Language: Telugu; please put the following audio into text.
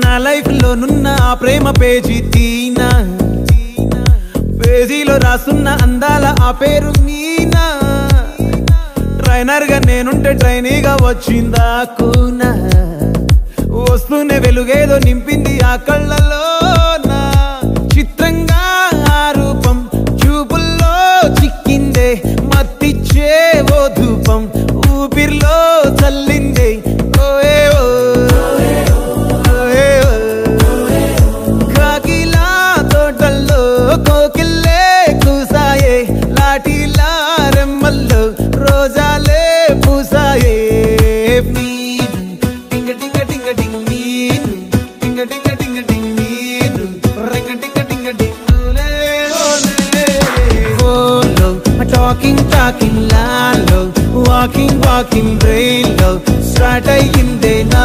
నా లైఫ్ లో నున్న ఆ ప్రేమ పేజీ తీనా, పేజీలో రాసున్న అందాల ఆ పేరు మీనా. ట్రైనర్ గా నేనుంటే ట్రైనీగా వచ్చిందా కూనా, వస్తూనే వెలుగేదో నింపింది ఆ కళ్ళలోనా. చిత్రంగా ఆ రూపం చూపుల్లో చిక్కిందే, మత్తిచ్చే ఓ ధూపం ఊపిరిలో చల్లిందే. కాకిలా తోటల్లో కోకిల్లే కూసాయే, లాఠీలా రెమ్మల్లో రోజాలే పూసాయే. Talking loud, walking brain low, start ayyinde na